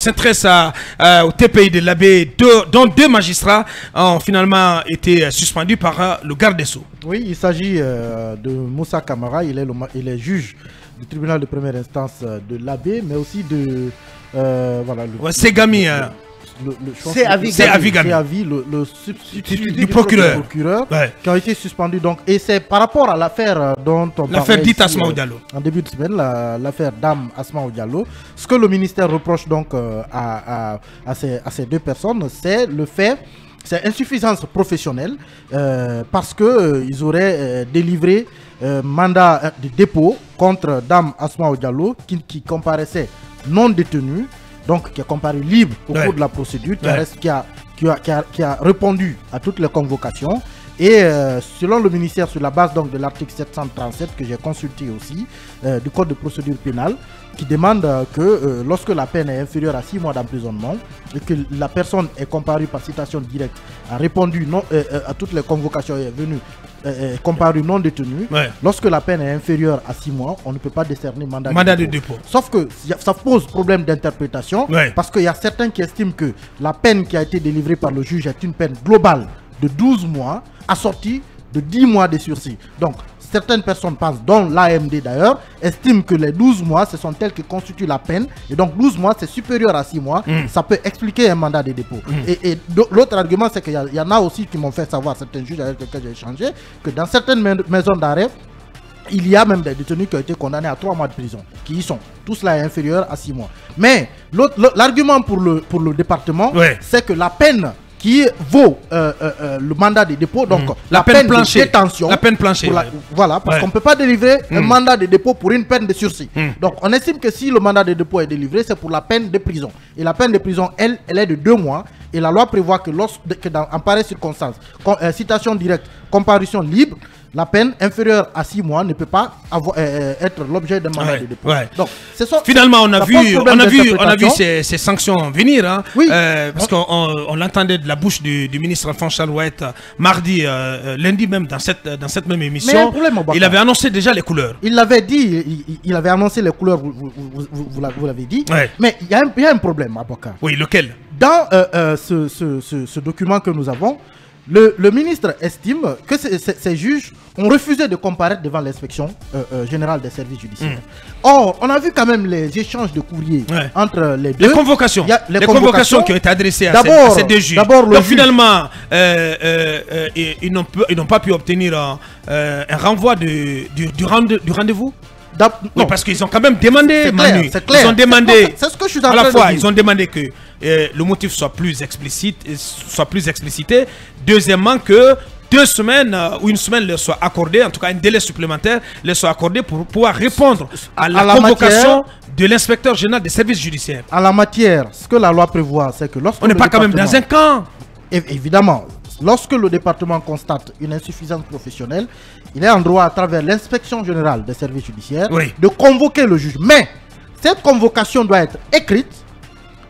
s'intéresse au TPI de l'Abbé, dont 2 magistrats ont finalement été suspendus par le garde des Sceaux. Oui, il s'agit de Moussa Camara, il est juge du tribunal de première instance de l'Abbé, mais aussi de... voilà, c'est Gami. C'est Avi Gami, le substitut du procureur qui a été suspendu. Donc, et c'est par rapport à l'affaire dont on parlait. L'affaire dite Asma Diallo. En début de semaine, l'affaire Dame Asma Diallo. Ce que le ministère reproche donc à ces 2 personnes, c'est le fait, c'est insuffisance professionnelle parce qu'ils auraient délivré mandat de dépôt contre Dame Asma Diallo qui comparaissait non détenu. Donc, qui a comparé libre au cours de la procédure, qui a répondu à toutes les convocations. Et selon le ministère, sur la base donc de l'article 737 que j'ai consulté aussi, du code de procédure pénale, qui demande que lorsque la peine est inférieure à 6 mois d'emprisonnement et que la personne est comparue par citation directe, a répondu non, à toutes les convocations et est venue comparu non détenu, lorsque la peine est inférieure à 6 mois, on ne peut pas décerner mandat de dépôt. Sauf que ça pose problème d'interprétation, parce qu'il y a certains qui estiment que la peine qui a été délivrée par le juge est une peine globale de 12 mois, assortie de 10 mois de sursis. Donc, certaines personnes pensent, dont l'AMD d'ailleurs, estiment que les 12 mois, ce sont elles qui constituent la peine. Et donc 12 mois, c'est supérieur à 6 mois. Ça peut expliquer un mandat de dépôt. Et l'autre argument, c'est qu'il y en a aussi qui m'ont fait savoir, certains juges avec lesquels j'ai échangé, que dans certaines maisons d'arrêt, il y a même des détenus qui ont été condamnés à 3 mois de prison, qui y sont. Tout cela est inférieur à 6 mois. Mais l'argument pour le département, c'est que la peine qui vaut le mandat de dépôt, donc la peine de détention. La peine planchée. Voilà, parce qu'on ne peut pas délivrer un mandat de dépôt pour une peine de sursis. Donc on estime que si le mandat de dépôt est délivré, c'est pour la peine de prison. Et la peine de prison, elle est de 2 mois. Et la loi prévoit que en pareille circonstance, citation directe, comparution libre, la peine inférieure à 6 mois ne peut pas être l'objet d'un mandat de dépôt. Donc, finalement, on a vu ces sanctions venir, hein, parce qu'on l'entendait de la bouche du ministre Alphonse Chalouette mardi, lundi même, dans cette même émission. Il avait annoncé déjà les couleurs. Il l'avait dit, il avait annoncé les couleurs, vous l'avez dit. Mais il y a un problème, Aboka. Oui, lequel? Dans ce document que nous avons, le ministre estime que ces juges ont refusé de comparaître devant l'inspection générale des services judiciaires. Or, on a vu quand même les échanges de courriers entre les deux. Les convocations qui ont été adressées à ces 2 juges. Donc finalement, ils n'ont pas pu obtenir un renvoi du rendez-vous. Oui, parce qu'ils ont quand même demandé, Manu, ils ont demandé, à la fois, ils ont demandé que le motif soit plus explicité. Deuxièmement, que 2 semaines ou une semaine leur soit accordée, en tout cas un délai supplémentaire leur soit accordé pour pouvoir répondre à la convocation de l'inspecteur général des services judiciaires. En la matière, ce que la loi prévoit, c'est que lorsque... On n'est pas quand même dans un camp. Évidemment. Lorsque le département constate une insuffisance professionnelle, il est en droit, à travers l'inspection générale des services judiciaires, de convoquer le juge. Mais cette convocation doit être écrite,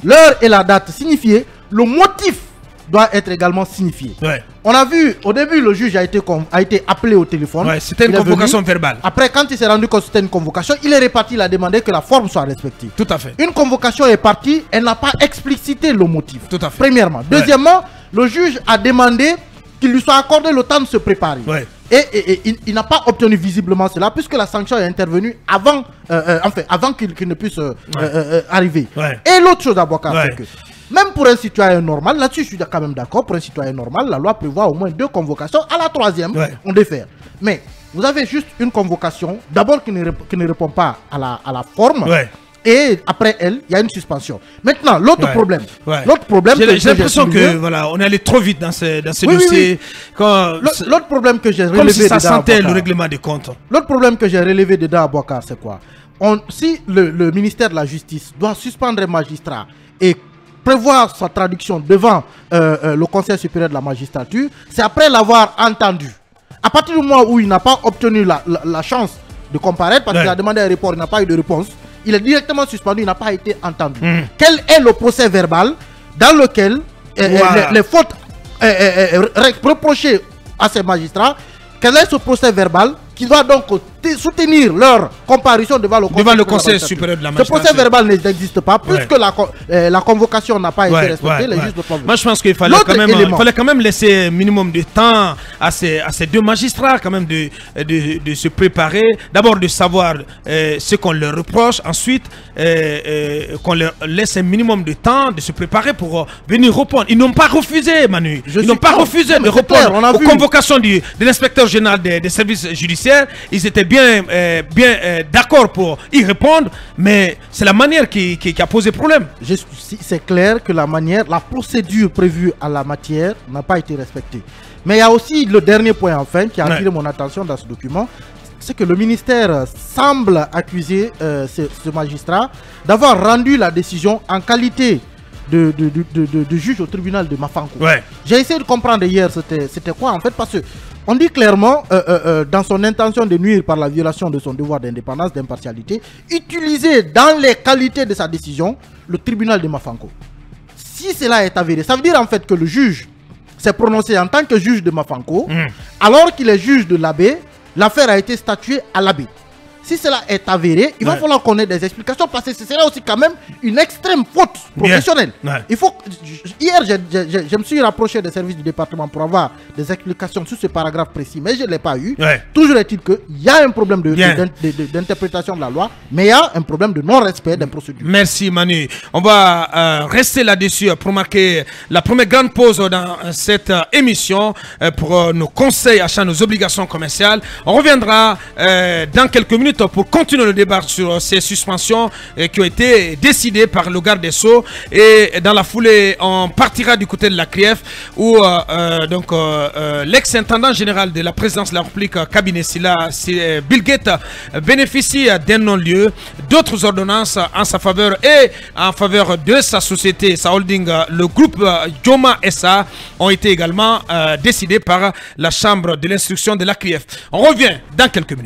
l'heure et la date signifiées, le motif doit être également signifié. On a vu, au début, le juge a été appelé au téléphone. C'était une convocation verbale. Après, quand il s'est rendu compte que c'était une convocation, il est reparti, il a demandé que la forme soit respectée. Tout à fait. Une convocation est partie, elle n'a pas explicité le motif. Tout à fait. Premièrement. Deuxièmement, le juge a demandé qu'il lui soit accordé le temps de se préparer. Et il n'a pas obtenu visiblement cela, puisque la sanction est intervenue avant, avant qu'il ne puisse arriver. Et l'autre chose à Boka, c'est que même pour un citoyen normal, là-dessus je suis quand même d'accord, pour un citoyen normal, la loi prévoit au moins 2 convocations, à la 3e, on défère. Mais vous avez juste une convocation, d'abord qui ne répond pas à la forme. Et après elle, il y a une suspension. Maintenant, l'autre problème. J'ai l'impression que voilà, on est allé trop vite dans ce dossier. L'autre problème que j'ai relevé, comme si ça sentait le règlement des comptes. L'autre problème que j'ai relevé dedans à Bouakar, c'est quoi? Si le ministère de la Justice doit suspendre un magistrat et prévoir sa traduction devant le Conseil supérieur de la magistrature, c'est après l'avoir entendu. À partir du moment où il n'a pas obtenu la chance de comparaître, parce qu'il a demandé un report, il n'a pas eu de réponse, il est directement suspendu, il n'a pas été entendu. Quel est le procès verbal dans lequel les fautes reprochées à ces magistrats, quel est ce procès verbal qui doit donc soutenir leur comparution devant le Conseil supérieur de la magistrature. Ce procès verbal n'existe pas, puisque la convocation n'a pas été respectée. Les juges de problème. Moi, je pense qu'il fallait quand même laisser un minimum de temps à ces deux magistrats, quand même, de se préparer. D'abord, de savoir ce qu'on leur reproche. Ensuite, qu'on leur laisse un minimum de temps de se préparer pour venir répondre. Ils n'ont pas refusé, Manu. Ils n'ont pas refusé de répondre aux convocations de l'inspecteur général des services judiciaires. Ils étaient bien d'accord pour y répondre, mais c'est la manière qui a posé problème. C'est clair que la procédure prévue à la matière n'a pas été respectée. Mais il y a aussi le dernier point, enfin, qui a attiré mon attention dans ce document. C'est que le ministère semble accuser ce magistrat d'avoir rendu la décision en qualité de juge au tribunal de Mafankou. J'ai essayé de comprendre hier c'était quoi en fait, parce que on dit clairement dans son intention de nuire par la violation de son devoir d'indépendance, d'impartialité, utiliser dans les qualités de sa décision le tribunal de Mafankou. Si cela est avéré, ça veut dire en fait que le juge s'est prononcé en tant que juge de Mafankou, alors qu'il est juge de l'Abbé. L'affaire a été statuée à l'Abbé. Si cela est avéré, il va falloir qu'on ait des explications, parce que c'est là aussi quand même une extrême faute professionnelle. Il faut. Hier, je me suis rapproché des services du département pour avoir des explications sur ce paragraphe précis, mais je ne l'ai pas eu. Toujours est-il qu'il y a un problème d'interprétation de la loi, mais il y a un problème de non-respect des procédures. Merci Manu. On va rester là-dessus pour marquer la première grande pause dans cette émission pour nos conseils, achats, nos obligations commerciales. On reviendra dans quelques minutes pour continuer le débat sur ces suspensions qui ont été décidées par le garde des Sceaux. Et dans la foulée, on partira du côté de la CRIEF où l'ex-intendant général de la présidence de la République, cabinet Silla, Bill Gates, bénéficie d'un non-lieu, d'autres ordonnances en sa faveur et en faveur de sa société, sa holding, le groupe Joma SA, ont été également décidées par la chambre de l'instruction de la CRIEF. On revient dans quelques minutes.